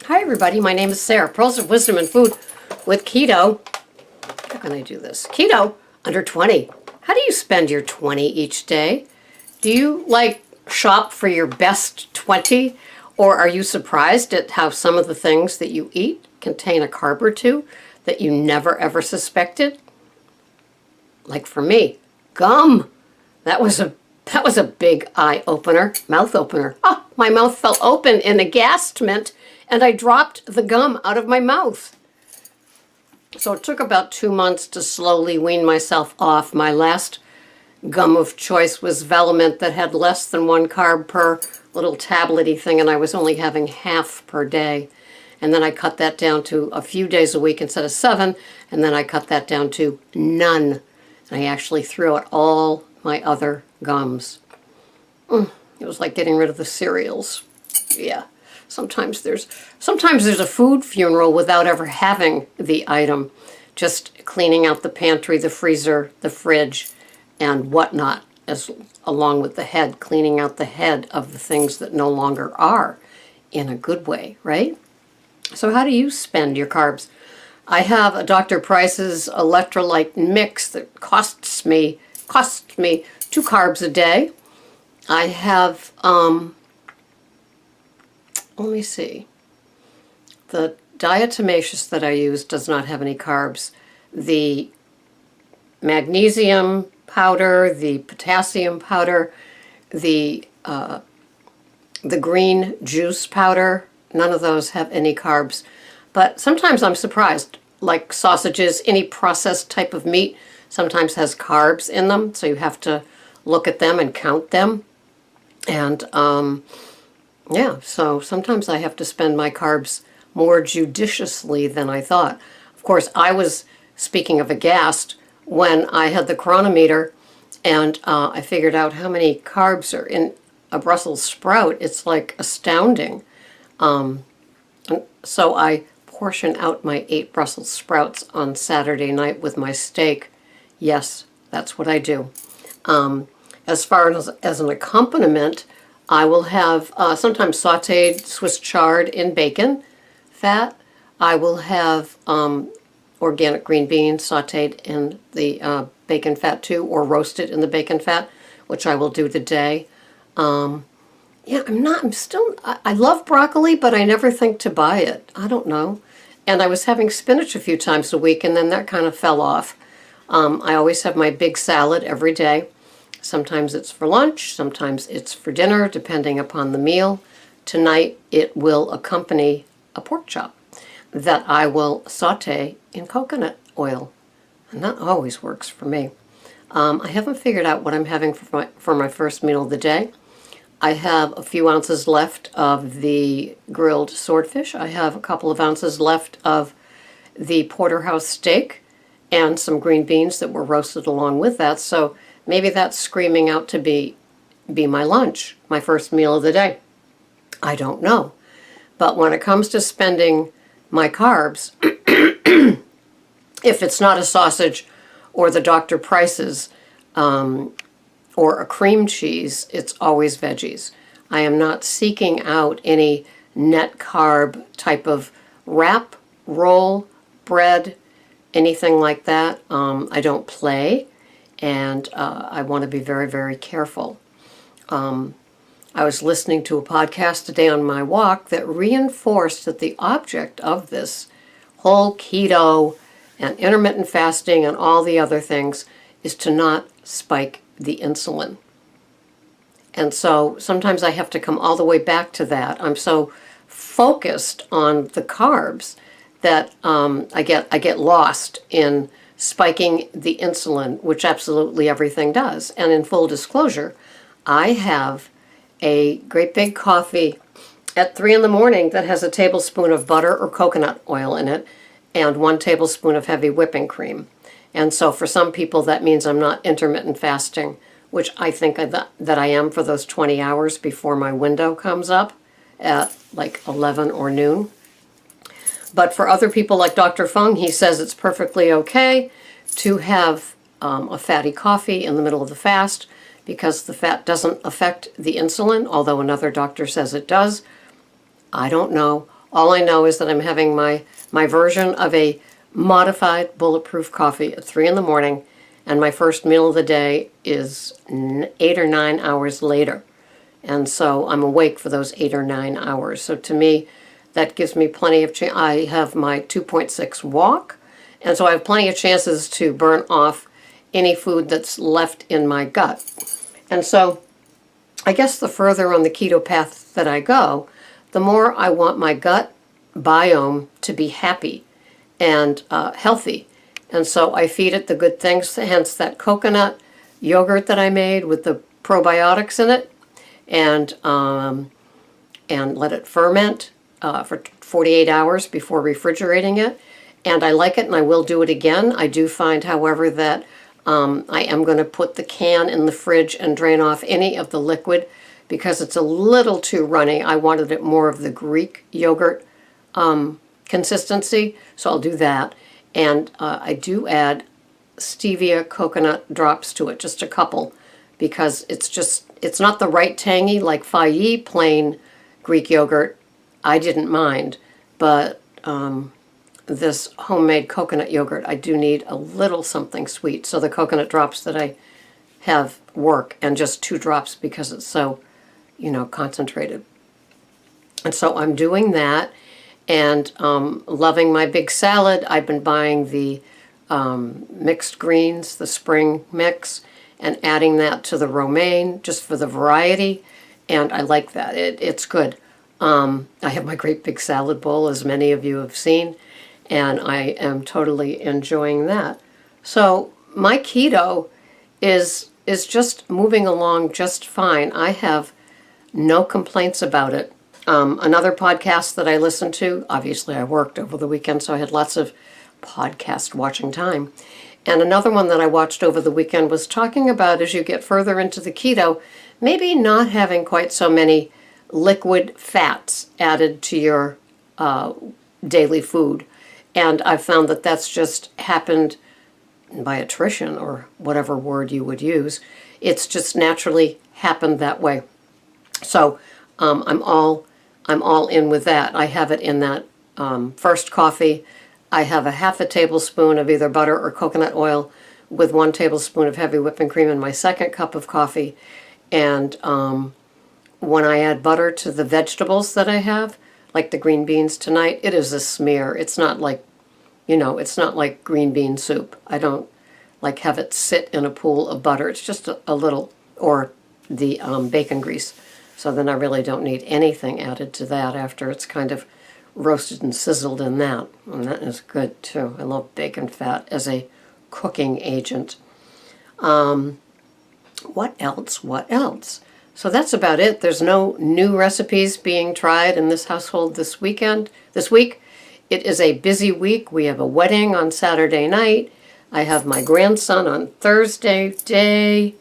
Hi everybody, my name is Sarah, Pearls of Wisdom and Food with Keto. How can I do this? Keto under 20. How do you spend your 20 each day? Do you shop for your best 20? Or are you surprised at how some of the things that you eat contain a carb or two that you never ever suspected? Like for me, gum. That was a big eye opener, mouth opener. Oh, my mouth fell open in aghastment and I dropped the gum out of my mouth. So it took about 2 months to slowly wean myself off. My last gum of choice was Velemint that had less than 1 carb per little tablety thing, and I was only having half per day. And then I cut that down to a few days a week instead of 7, and then I cut that down to none. And I actually threw out all my other gums. It was like getting rid of the cereals. Yeah. Sometimes there's a food funeral without ever having the item. Just cleaning out the pantry, the freezer, the fridge, and whatnot, along with the head, cleaning out the head of the things that no longer are, in a good way, right? So how do you spend your carbs? I have a Dr. Price's electrolyte mix that costs me 2 carbs a day. I have let me see. The diatomaceous that I use does not have any carbs. The magnesium powder, the potassium powder, the green juice powder, none of those have any carbs. But sometimes I'm surprised, like sausages, any processed type of meat sometimes has carbs in them, so you have to look at them and count them. And yeah, so sometimes I have to spend my carbs more judiciously than I thought. Of course, I was speaking of aghast when I had the chronometer and I figured out how many carbs are in a Brussels sprout. It's like astounding. And so I portion out my 8 Brussels sprouts on Saturday night with my steak. Yes, that's what I do. As far as an accompaniment, I will have sometimes sauteed Swiss chard in bacon fat. I will have organic green beans sauteed in the bacon fat too, or roasted in the bacon fat, which I will do today. Yeah, I love broccoli, but I never think to buy it. I don't know. And I was having spinach a few times a week, and then that kind of fell off. I always have my big salad every day. Sometimes it's for lunch, sometimes it's for dinner, depending upon the meal. Tonight it will accompany a pork chop that I will saute in coconut oil. And that always works for me. I haven't figured out what I'm having for my first meal of the day. I have a few ounces left of the grilled swordfish. I have a couple of ounces left of the porterhouse steak and some green beans that were roasted along with that. So maybe that's screaming out to be my lunch, my first meal of the day. I don't know. But when it comes to spending my carbs, if it's not a sausage or the Dr. Price's or a cream cheese, it's always veggies. I am not seeking out any net carb type of wrap, roll, bread, anything like that. I don't play. And I want to be very, very careful. I was listening to a podcast today on my walk that reinforced that the object of this whole keto and intermittent fasting and all the other things is to not spike the insulin. And so sometimes I have to come all the way back to that. I'm so focused on the carbs that I get lost in spiking the insulin, which absolutely everything does. And in full disclosure, I have a great big coffee at 3 in the morning that has a tablespoon of butter or coconut oil in it and 1 tablespoon of heavy whipping cream. And so for some people that means I'm not intermittent fasting, which I think that I am for those 20 hours before my window comes up at like 11 or noon. But for other people like Dr. Fung, he says it's perfectly okay to have a fatty coffee in the middle of the fast because the fat doesn't affect the insulin, although another doctor says it does. I don't know. All I know is that I'm having my version of a modified bulletproof coffee at 3 in the morning, and my first meal of the day is 8 or 9 hours later. And so I'm awake for those 8 or 9 hours. So to me, that gives me plenty of chance. I have my 2.6 walk, and so I have plenty of chances to burn off any food that's left in my gut. And so I guess the further on the keto path that I go, the more I want my gut biome to be happy and healthy. And so I feed it the good things, hence that coconut yogurt that I made with the probiotics in it, and let it ferment for 48 hours before refrigerating it. And I like it, and I will do it again. I do find, however, that I am going to put the can in the fridge and drain off any of the liquid because it's a little too runny. I wanted it more of the Greek yogurt consistency, so I'll do that. And I do add stevia coconut drops to it, just a couple, because it's not the right tangy like Fai plain Greek yogurt. I didn't mind, but this homemade coconut yogurt, I do need a little something sweet. So the coconut drops that I have work, and just 2 drops because it's so, concentrated. And so I'm doing that, and loving my big salad. I've been buying the mixed greens, the spring mix, and adding that to the romaine just for the variety, and I like that. It's good. I have my great big salad bowl, as many of you have seen, and I am totally enjoying that. So my keto is just moving along just fine. I have no complaints about it. Another podcast that I listened to, obviously I worked over the weekend, so I had lots of podcast watching time. And another one that I watched over the weekend was talking about, as you get further into the keto, maybe not having quite so many liquid fats added to your daily food. And I've found that that's just happened by attrition, or whatever word you would use. It's just naturally happened that way. So I'm all in with that. I have it in that first coffee. I have a half a tablespoon of either butter or coconut oil with 1 tablespoon of heavy whipping cream in my second cup of coffee. And when I add butter to the vegetables that I have, like the green beans tonight, it is a smear. It's not like, it's not like green bean soup. I don't like have it sit in a pool of butter. It's just a little, or the bacon grease. So then I really don't need anything added to that after it's kind of roasted and sizzled in that. And that is good too. I love bacon fat as a cooking agent. What else? So that's about it. There's no new recipes being tried in this household this week. It is a busy week. We have a wedding on Saturday night. I have my grandson on Thursday day.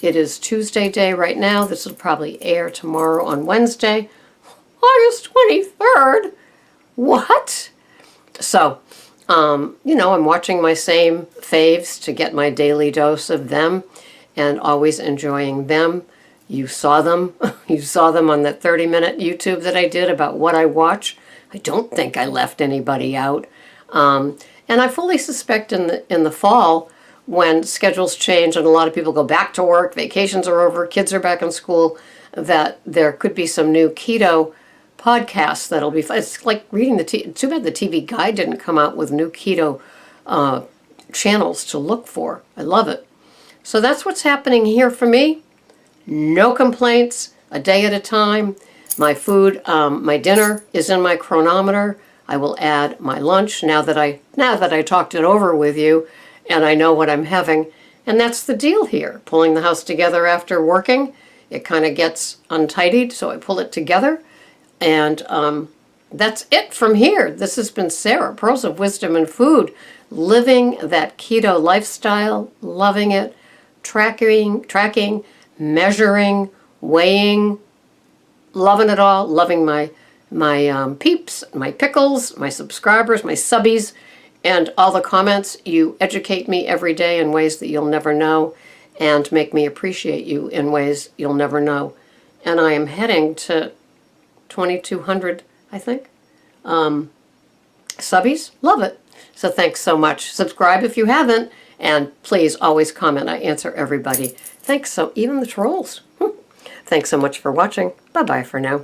It is Tuesday day right now. This will probably air tomorrow on Wednesday, August 23rd. What? So, I'm watching my same faves to get my daily dose of them, and always enjoying them. You saw them. You saw them on that 30-minute YouTube that I did about what I watch. I don't think I left anybody out. And I fully suspect in the fall, when schedules change and a lot of people go back to work, vacations are over, kids are back in school, that there could be some new keto podcasts that'll be fun. It's like reading too bad the TV Guide didn't come out with new keto channels to look for. I love it. So that's what's happening here for me. No complaints, a day at a time. My food, my dinner is in my chronometer. I will add my lunch now that I talked it over with you, and I know what I'm having. And that's the deal here. Pulling the house together after working, it kind of gets untidied, so I pull it together. And that's it from here. This has been Sarah, Pearls of Wisdom and Food, living that keto lifestyle, loving it, tracking, measuring, weighing, loving it all, loving my peeps, my pickles, my subscribers, my subbies, and all the comments. You educate me every day in ways that you'll never know, and make me appreciate you in ways you'll never know. And I am heading to 2,200, I think, Subbies, love it. So thanks so much. Subscribe if you haven't, and please always comment. I answer everybody. Thanks, so even the trolls. Thanks so much for watching. Bye-bye for now.